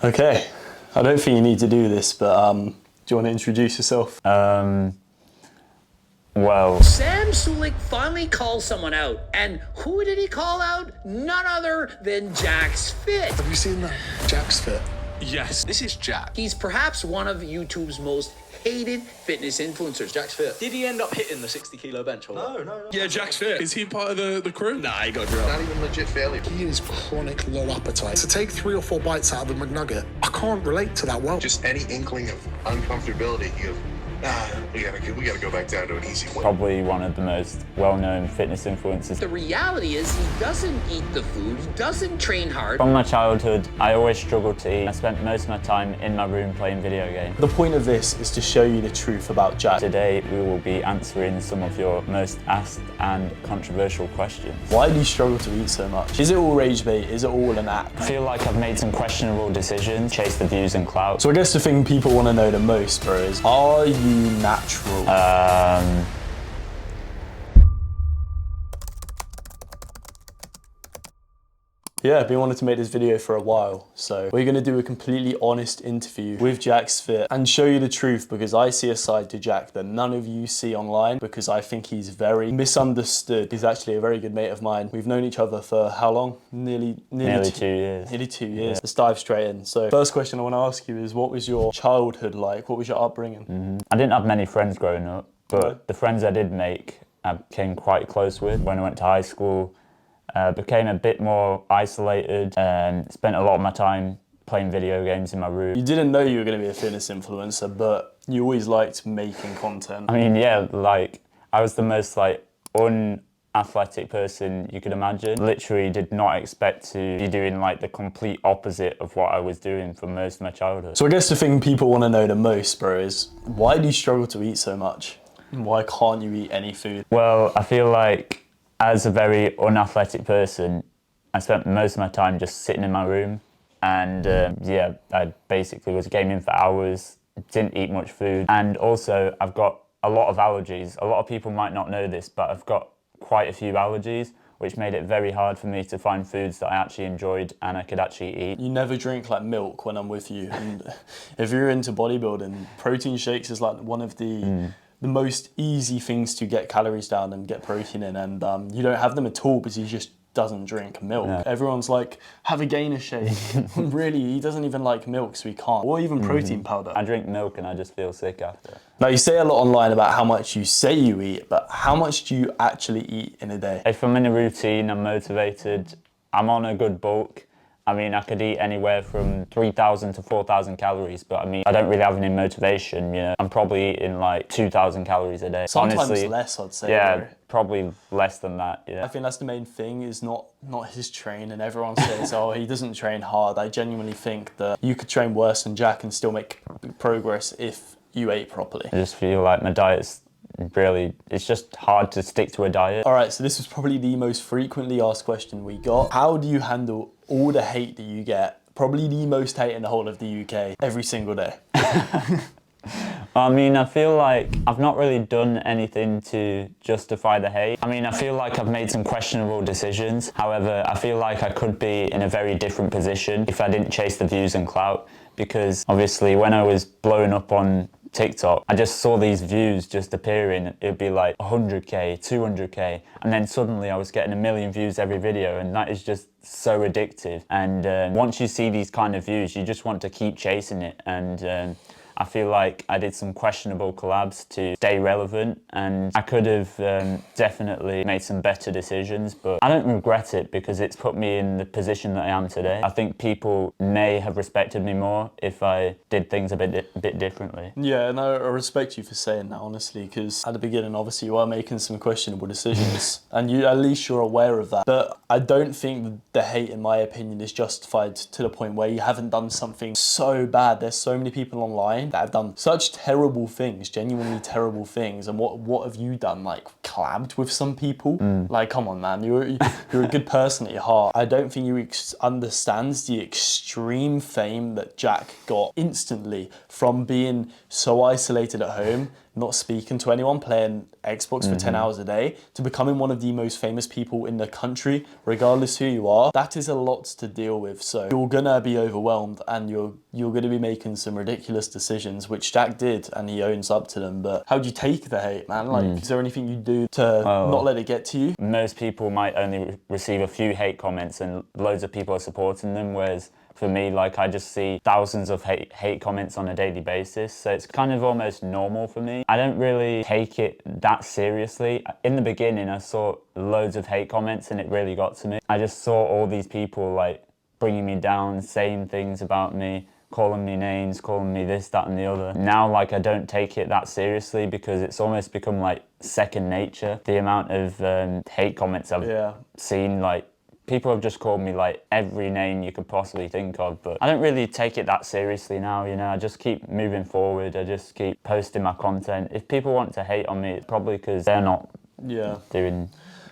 Okay, I don't think you need to do this, but do you want to introduce yourself? Well, Sam Sulik finally calls someone out. And who did he call out? None other than JacksFit. Have you seen that? JacksFit. Yes, this is Jack. He's perhaps one of YouTube's most hated fitness influencers. JacksFit. Did he end up hitting the 60-kilo bench or what? No. Yeah, JacksFit. Is he part of the crew? Nah, he got dropped. Not even legit failure. He is chronic low appetite. To take 3 or 4 bites out of a McNugget, I can't relate to that well. Just any inkling of uncomfortability, you we gotta go back down to an easy way. probably one of the most well-known fitness influencers. The reality is he doesn't eat the food, he doesn't train hard. From my childhood, I always struggled to eat. I spent most of my time in my room playing video games. The point of this is to show you the truth about Jack. Today, we will be answering some of your most asked and controversial questions. Why do you struggle to eat so much? Is it all rage bait? Is it all an act? I feel like I've made some questionable decisions, chased the views and clout. So I guess the thing people want to know the most, bro, is are you natural? Yeah, I've been wanting to make this video for a while, so we're gonna do a completely honest interview with JacksFit and show you the truth, because I see a side to Jack that none of you see online, because I think he's very misunderstood. He's actually a very good mate of mine. We've known each other for how long? Nearly 2 years. Nearly 2 years. Let's dive straight in. So first question I want to ask you is, what was your childhood like? What was your upbringing? I didn't have many friends growing up, but the friends I did make, I became quite close with. When I went to high school, became a bit more isolated and spent a lot of my time playing video games in my room. You didn't know you were going to be a fitness influencer, but you always liked making content. I mean, yeah, like, I was the most, like, unathletic person you could imagine. Literally did not expect to be doing, like, the complete opposite of what I was doing for most of my childhood. So I guess the thing people want to know the most, bro, is why do you struggle to eat so much? Why can't you eat any food? Well, I feel like as a very unathletic person, I spent most of my time just sitting in my room, and yeah, I basically was gaming for hours, didn't eat much food, and also I've got a lot of allergies. A lot of people might not know this, but I've got quite a few allergies, which made it very hard for me to find foods that I actually enjoyed and I could actually eat. You never drink like milk when I'm with you, and if you're into bodybuilding, protein shakes is like one of the most easy things to get calories down and get protein in, and you don't have them at all because he just doesn't drink milk. Yeah. Everyone's like, have a gainer shake. Really, he doesn't even like milk, so he can't. Or even protein powder. I drink milk and I just feel sick after. Now, you say a lot online about how much you say you eat, but how much do you actually eat in a day? If I'm in a routine, I'm motivated, I'm on a good bulk, I mean, I could eat anywhere from 3,000 to 4,000 calories, but I mean, I don't really have any motivation, you know. I'm probably eating like 2,000 calories a day. Sometimes honestly, less, I'd say. Yeah, though. probably less than that, yeah. I think that's the main thing, is not his train, and everyone says, oh, he doesn't train hard. I genuinely think that you could train worse than Jack and still make progress if you ate properly. I just feel like my diet's really, it's just hard to stick to a diet. All right, so this was probably the most frequently asked question we got. How do you handle all the hate that you get? Probably the most hate in the whole of the UK every single day. I mean, I feel like I've not really done anything to justify the hate. I mean, I feel like I've made some questionable decisions. However, I feel like I could be in a very different position if I didn't chase the views and clout, because obviously when I was blowing up on TikTok, I just saw these views just appearing. It'd be like 100k, 200k, and then suddenly I was getting 1 million views every video, and that is just so addictive. And once you see these kind of views, you just want to keep chasing it. And I feel like I did some questionable collabs to stay relevant, and I could have definitely made some better decisions, but I don't regret it because it's put me in the position that I am today. I think people may have respected me more if I did things a bit differently. Yeah, and I respect you for saying that, honestly, because at the beginning, obviously, you are making some questionable decisions, and at least you're aware of that. But I don't think the hate, in my opinion, is justified to the point where you haven't done something so bad. There's so many people online that have done such terrible things, genuinely terrible things, and what have you done? Like, collabed with some people? Like, come on, man, you're a good person at your heart. I don't think you understands the extreme fame that Jack got instantly from being so isolated at home not speaking to anyone, playing Xbox for 10 hours a day, to becoming one of the most famous people in the country, regardless who you are, that is a lot to deal with. So you're gonna be overwhelmed, and you're gonna be making some ridiculous decisions, which Jack did, and he owns up to them. But how do you take the hate, man? Like, is there anything you do to not let it get to you? Most people might only receive a few hate comments and loads of people are supporting them, whereas for me, like, I just see thousands of hate comments on a daily basis, so it's kind of almost normal for me. I don't really take it that seriously. In the beginning, I saw loads of hate comments and it really got to me. I just saw all these people like bringing me down, saying things about me, calling me names, calling me this, that and the other. Now, like, I don't take it that seriously because it's almost become like second nature. The amount of hate comments I've seen, like, people have just called me like every name you could possibly think of, but I don't really take it that seriously now, you know. I just keep moving forward. I just keep posting my content. If people want to hate on me, it's probably because they're not doing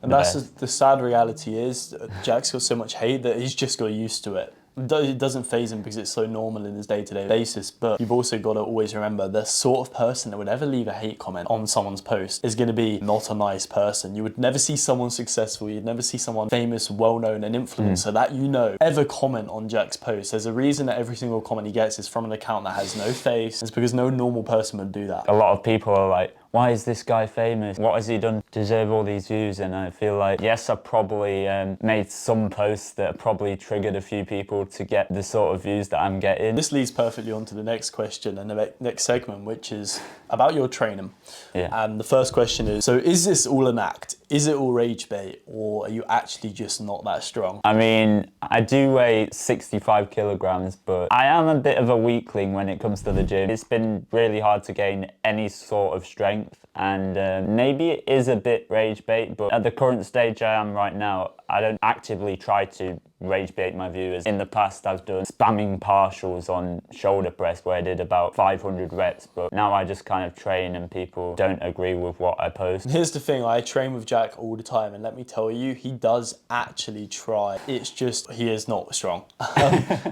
and that's the sad reality is Jack's got so much hate that he's just got used to it. It doesn't faze him because it's so normal in his day-to-day basis, but you've also got to always remember the sort of person that would ever leave a hate comment on someone's post is going to be not a nice person. You would never see someone successful, you'd never see someone famous, well-known and influencer that you know ever comment on Jack's post. There's a reason that every single comment he gets is from an account that has no face. It's because no normal person would do that. A lot of people are like, why is this guy famous? What has he done to deserve all these views? And I feel like, yes, I've probably made some posts that probably triggered a few people to get the sort of views that I'm getting. This leads perfectly on to the next question and the next segment, which is about your training. Yeah. And the first question is, so is this all an act? Is it all rage bait, or are you actually just not that strong? I mean, I do weigh 65 kilograms, but I am a bit of a weakling when it comes to the gym. It's been really hard to gain any sort of strength, and maybe it is a bit rage bait, but at the current stage I am right now, I don't actively try to rage bait my viewers. In the past, I've done spamming partials on shoulder press where I did about 500 reps, but now I just kind of train and people don't agree with what I post. Here's the thing, I train with Jack all the time, and let me tell you, he does actually try. It's just, he is not strong.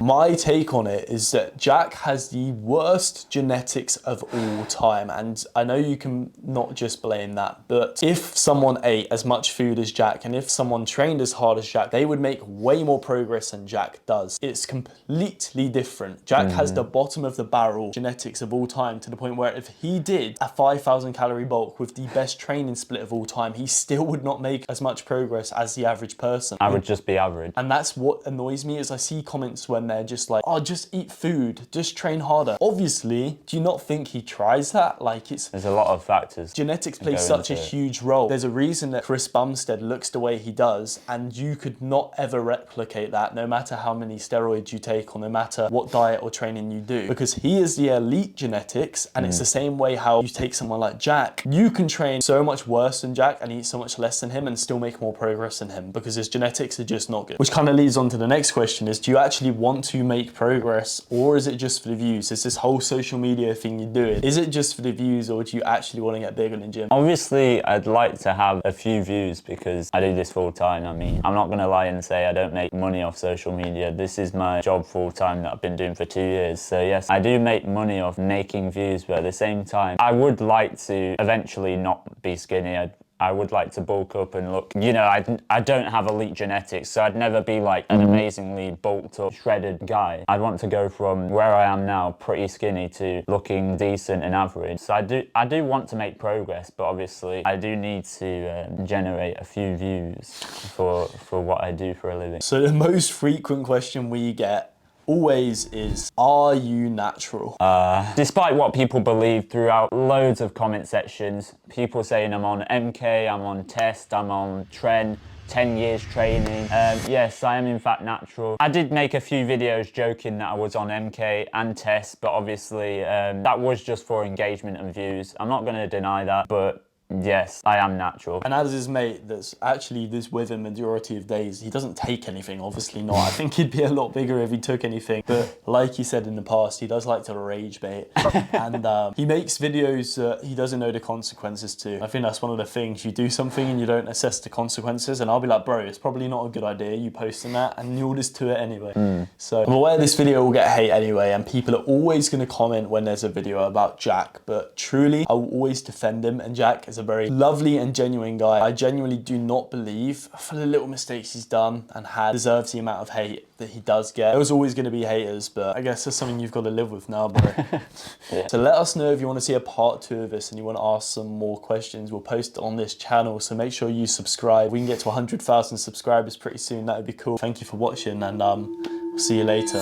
My take on it is that Jack has the worst genetics of all time, and I know you can not just blame that, but if someone ate as much food as Jack, and if someone trained as hard as Jack, they would make way more progress than Jack does. It's completely different. Jack has the bottom of the barrel genetics of all time, to the point where if he did a 5,000 calorie bulk with the best training split of all time, he still would not make as much progress as the average person. I would just be average. And that's what annoys me, is I see comments when they're just like, oh, just eat food, just train harder. Obviously, do you not think he tries that? Like, there's a lot of factors. Genetics play such a huge role. There's a reason that Chris Bumstead looks the way he does, and you could not ever replicate that, no matter how many steroids you take or no matter what diet or training you do, because he is the elite genetics. And it's the same way how you take someone like Jack. You can train so much worse than Jack and eat so much less than him and still make more progress than him, because his genetics are just not good. Which kind of leads on to the next question, is do you actually want to make progress, or is it just for the views? Is this whole social media thing you're doing, is it just for the views, or do you actually want to get bigger in the gym? Obviously, I'd like to have a few views because I do this full time. I mean, I'm not going to lie and say I don't make money off social media. This is my job full time that I've been doing for 2 years. So yes, I do make money off making views, but at the same time, I would like to eventually not be skinny. I would like to bulk up and look, you know, I don't have elite genetics, so I'd never be like an amazingly bulked up, shredded guy. I'd want to go from where I am now, pretty skinny, to looking decent and average. So I do want to make progress, but obviously I do need to generate a few views for what I do for a living. So the most frequent question we get always is, are you natural? Despite what people believe throughout loads of comment sections, people saying I'm on MK, I'm on test, I'm on trend, 10 years training. Yes, I am in fact natural. I did make a few videos joking that I was on MK and test, but obviously that was just for engagement and views. I'm not going to deny that, but Yes, I am natural. And as his mate that's actually this with him majority of days, he doesn't take anything, obviously not. I think he'd be a lot bigger if he took anything. But like he said in the past, he does like to rage bait. And he makes videos that he doesn't know the consequences to. I think that's one of the things. You do something and you don't assess the consequences, and I'll be like, bro, it's probably not a good idea you posting that, and you'll just do it anyway. So I'm aware this video will get hate anyway, and people are always going to comment when there's a video about Jack, but truly I will always defend him, and Jack is a very lovely and genuine guy. I genuinely do not believe, for the little mistakes he's done and had, deserves the amount of hate that he does get. There was always going to be haters, but I guess that's something you've got to live with now, bro. Yeah. So let us know if you want to see a part 2 of this and you want to ask some more questions. We'll post it on this channel, so make sure you subscribe. We can get to 100,000 subscribers pretty soon. That would be cool. Thank you for watching, and we'll see you later.